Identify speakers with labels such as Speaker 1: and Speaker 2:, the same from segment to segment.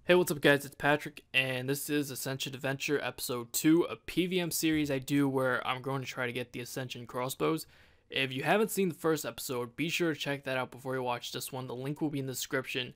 Speaker 1: Hey, what's up guys, it's Patrick, and this is Ascension Adventure Episode 2, a PvM series I do where I'm going to try to get the Ascension Crossbows. If you haven't seen the first episode, be sure to check that out before you watch this one. The link will be in the description.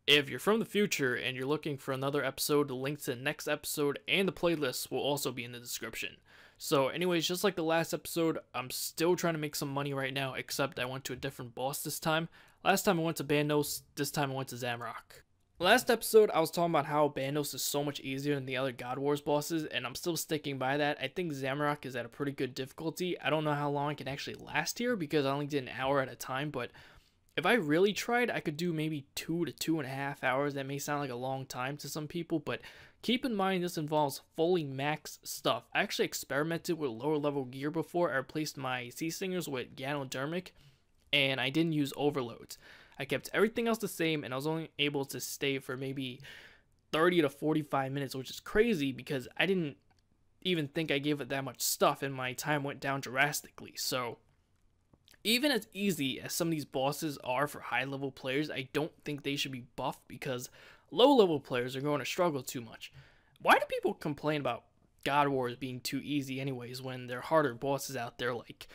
Speaker 1: If you're from the future and you're looking for another episode, the link to the next episode and the playlist will also be in the description. So anyways, just like the last episode, I'm still trying to make some money right now, except I went to a different boss this time. Last time I went to Bandos, this time I went to Zamrock. Last episode, I was talking about how Bandos is so much easier than the other God Wars bosses, and I'm still sticking by that. I think Zamrock is at a pretty good difficulty. I don't know how long I can actually last here because I only did an hour at a time, but if I really tried, I could do maybe 2 to 2.5 hours. That may sound like a long time to some people, but keep in mind this involves fully maxed stuff. I actually experimented with lower level gear before. I replaced my Sea Stingers with Ganodermic, and I didn't use overloads. I kept everything else the same, and I was only able to stay for maybe 30 to 45 minutes, which is crazy because I didn't even think I gave it that much stuff, and my time went down drastically. So even as easy as some of these bosses are for high level players, I don't think they should be buffed because low level players are going to struggle too much. Why do people complain about God Wars being too easy anyways when there are harder bosses out there like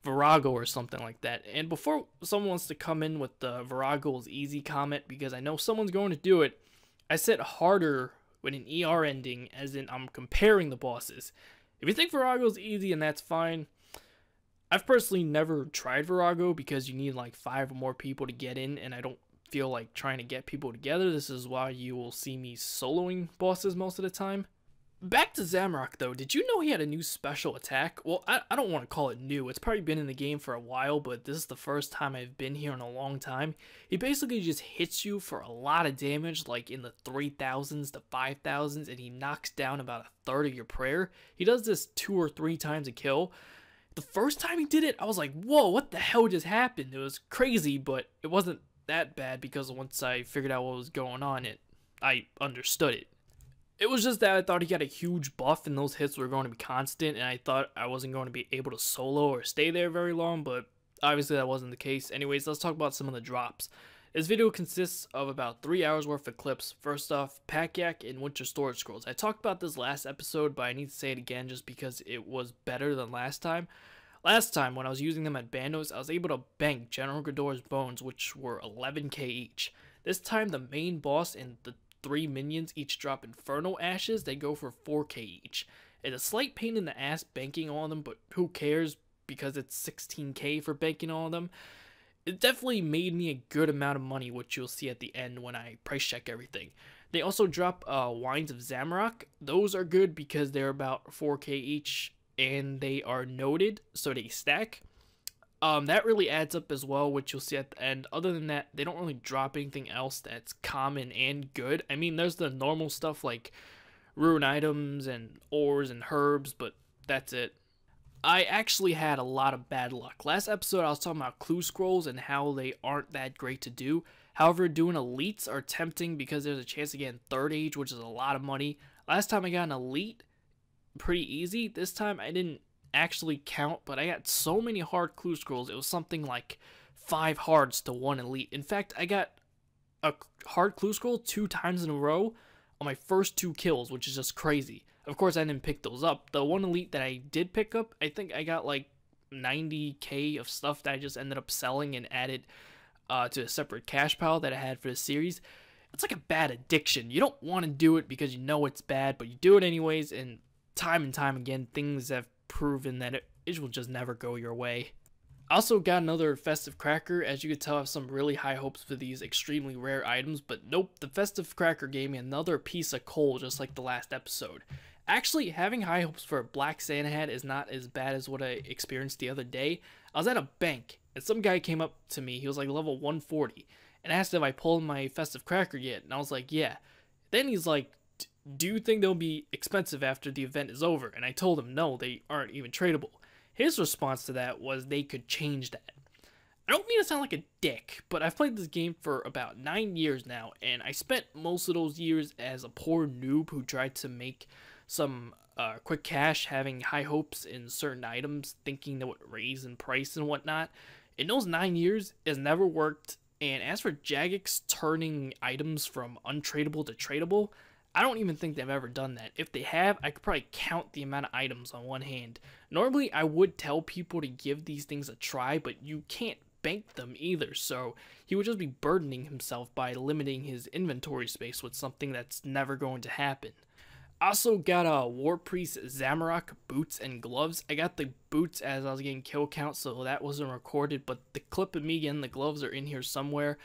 Speaker 1: Virago or something like that? And before someone wants to come in with the Virago is easy comment, because I know someone's going to do it, I said harder with an ER ending, as in I'm comparing the bosses. If you think Virago is easy, and that's fine. I've personally never tried Virago because you need like 5 or more people to get in, and I don't feel like trying to get people together. This is why you will see me soloing bosses most of the time. Back to Zamrock though, did you know he had a new special attack? Well, I don't want to call it new, it's probably been in the game for a while, but this is the first time I've been here in a long time. He basically just hits you for a lot of damage, like in the 3,000s to 5,000s, and he knocks down about a third of your prayer. He does this 2 or 3 times a kill. The first time he did it, I was like, whoa, what the hell just happened? It was crazy, but it wasn't that bad because once I figured out what was going on, I understood it. It was just that I thought he got a huge buff and those hits were going to be constant, and I thought I wasn't going to be able to solo or stay there very long, but obviously that wasn't the case. Anyways, let's talk about some of the drops. This video consists of about 3 hours worth of clips. First off, Pack Yak and Winter Storage Scrolls. I talked about this last episode, but I need to say it again just because it was better than last time. Last time, when I was using them at Bandos, I was able to bank General Ghidorah's bones, which were 11k each. This time, the main boss and the 3 minions each drop Inferno Ashes. They go for 4k each. It's a slight pain in the ass banking all of them, but who cares because it's 16k for banking all of them. It definitely made me a good amount of money, which you'll see at the end when I price check everything. They also drop Wines of Zamrock. Those are good because they're about 4k each and they are noted, so they stack. That really adds up as well, which you'll see at the end. Other than that, they don't really drop anything else that's common and good. I mean, there's the normal stuff like rune items and ores and herbs, but that's it. I actually had a lot of bad luck. Last episode, I was talking about clue scrolls and how they aren't that great to do. However, doing elites are tempting because there's a chance to get in 3rd age, which is a lot of money. Last time I got an elite pretty easy. This time I didn't actually count, but I got so many hard clue scrolls. It was something like 5 hards to 1 elite. In fact, I got a hard clue scroll 2 times in a row on my first 2 kills, which is just crazy. Of course, I didn't pick those up. The 1 elite that I did pick up, I think I got like 90k of stuff that I just ended up selling and added to a separate cash pile that I had for the series. It's like a bad addiction. You don't want to do it because you know it's bad, but you do it anyways, and time again, things have proven that it will just never go your way. I also got another Festive Cracker. As you can tell, I have some really high hopes for these extremely rare items, but nope, the Festive Cracker gave me another piece of coal just like the last episode. Actually, having high hopes for a Black Santa hat is not as bad as what I experienced the other day. I was at a bank, and some guy came up to me, he was like level 140, and asked if I pulled my Festive Cracker yet, and I was like, yeah. Then he's like, do you think they'll be expensive after the event is over? And I told him no, they aren't even tradable. His response to that was they could change that. I don't mean to sound like a dick, but I've played this game for about 9 years now, and I spent most of those years as a poor noob who tried to make some quick cash, having high hopes in certain items, thinking they would raise in price and whatnot. In those 9 years, it's never worked, And as for Jagex turning items from untradeable to tradable, I don't even think they've ever done that. If they have, I could probably count the amount of items on one hand. Normally, I would tell people to give these things a try, but you can't bank them either, so he would just be burdening himself by limiting his inventory space with something that's never going to happen. Also got a War Priest Zamorak boots and gloves. I got the boots as I was getting kill count, so that wasn't recorded, but the clip of me getting the gloves are in here somewhere.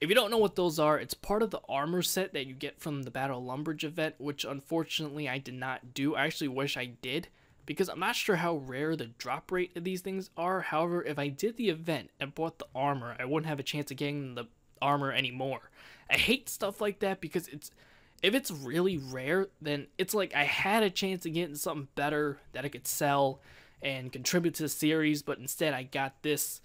Speaker 1: If you don't know what those are, it's part of the armor set that you get from the Battle Lumbridge event, which unfortunately I did not do. I actually wish I did, because I'm not sure how rare the drop rate of these things are. However, if I did the event and bought the armor, I wouldn't have a chance of getting the armor anymore. I hate stuff like that because if it's really rare, then it's like I had a chance of getting something better that I could sell and contribute to the series, but instead I got this.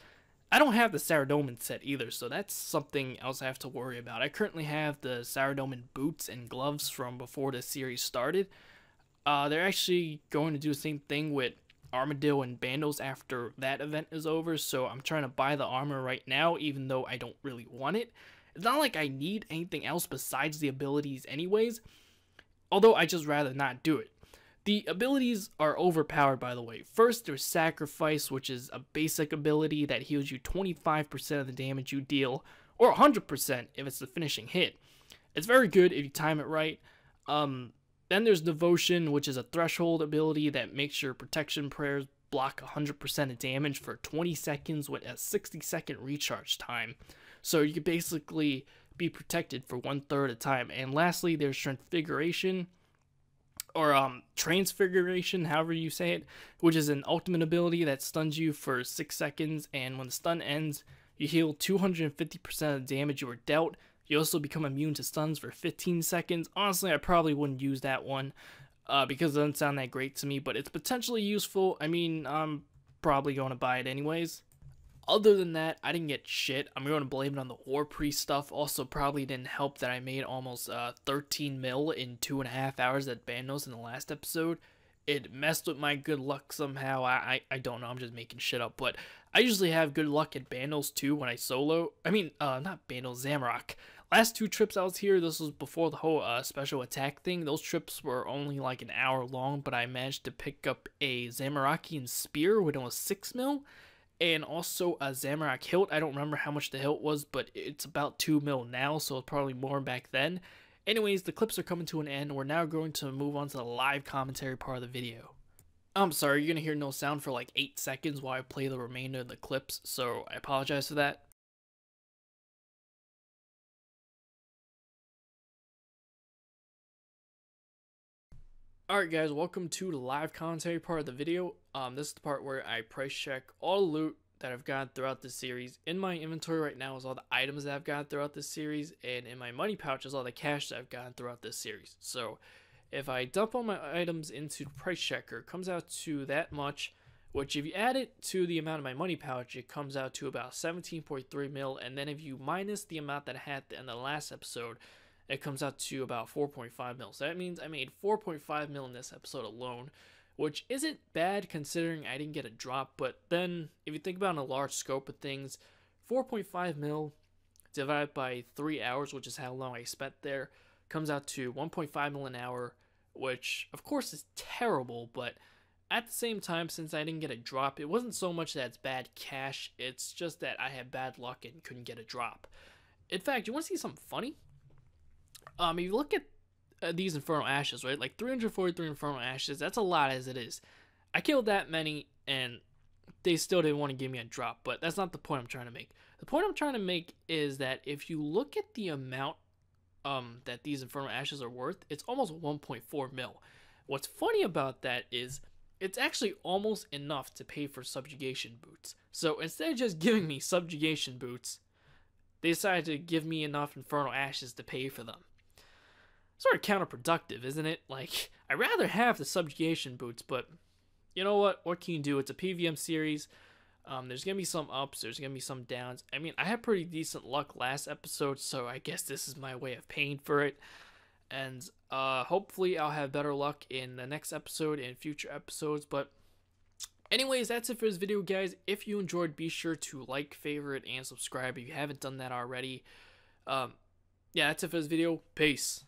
Speaker 1: I don't have the Saradomin set either, so that's something else I have to worry about. I currently have the Saradomin boots and gloves from before the series started. They're actually going to do the same thing with Armadillo and Bandos after that event is over, so I'm trying to buy the armor right now, even though I don't really want it. It's not like I need anything else besides the abilities anyways, although I just rather not do it. The abilities are overpowered, by the way. First, there's Sacrifice, which is a basic ability that heals you 25% of the damage you deal, or 100% if it's the finishing hit. It's very good if you time it right. Then there's Devotion, which is a threshold ability that makes your protection prayers block 100% of damage for 20 seconds with a 60-second recharge time. So you can basically be protected for 1/3 of the time. And lastly, there's Transfiguration, or Transfiguration, however you say it, which is an ultimate ability that stuns you for 6 seconds, and when the stun ends, you heal 250% of the damage you were dealt. You also become immune to stuns for 15 seconds. Honestly, I probably wouldn't use that one because it doesn't sound that great to me, but it's potentially useful. I mean, I'm probably going to buy it anyways. Other than that, I didn't get shit. I'm going to blame it on the War Priest stuff. Also, probably didn't help that I made almost 13 mil in 2.5 hours at Bandos in the last episode. It messed with my good luck somehow. I don't know. I'm just making shit up. But I usually have good luck at Bandos too when I solo. I mean, not Bandos, Zamorak. Last 2 trips I was here, this was before the whole special attack thing. Those trips were only like an hour long, but I managed to pick up a Zamorakian spear with almost 6 mil. And also a Zamorak hilt. I don't remember how much the hilt was, but it's about 2 mil now, so it's probably more back then. Anyways, the clips are coming to an end. We're now going to move on to the live commentary part of the video. I'm sorry, you're going to hear no sound for like 8 seconds while I play the remainder of the clips, so I apologize for that. Alright guys, welcome to the live commentary part of the video. This is the part where I price check all the loot that I've gotten throughout this series. In my inventory right now is all the items that I've gotten throughout this series, and in my money pouch is all the cash that I've gotten throughout this series. So if I dump all my items into the price checker, it comes out to that much, which if you add it to the amount of my money pouch, it comes out to about 17.3 mil, and then if you minus the amount that I had at the end of the last episode, it comes out to about 4.5 mil. So that means I made 4.5 mil in this episode alone, which isn't bad considering I didn't get a drop. But then if you think about in a large scope of things, 4.5 mil divided by 3 hours, which is how long I spent there, comes out to 1.5 mil an hour, which of course is terrible, but at the same time, since I didn't get a drop, it wasn't so much that it's bad cash, it's just that I had bad luck and couldn't get a drop. In fact, you want to see something funny? If you look at these Infernal Ashes, right, like 343 Infernal Ashes, that's a lot as it is. I killed that many, and they still didn't want to give me a drop, but that's not the point I'm trying to make. The point I'm trying to make is that if you look at the amount that these Infernal Ashes are worth, it's almost 1.4 mil. What's funny about that is it's actually almost enough to pay for Subjugation Boots. So instead of just giving me Subjugation Boots, they decided to give me enough Infernal Ashes to pay for them. Sort of counterproductive, isn't it? Like, I'd rather have the Subjugation Boots, but you know what? What can you do? It's a PvM series. There's going to be some ups, there's going to be some downs. I mean, I had pretty decent luck last episode, so I guess this is my way of paying for it. And hopefully I'll have better luck in the next episode and future episodes, but Anyways, that's it for this video, guys. If you enjoyed, be sure to like, favorite, and subscribe if you haven't done that already. Yeah, that's it for this video. Peace.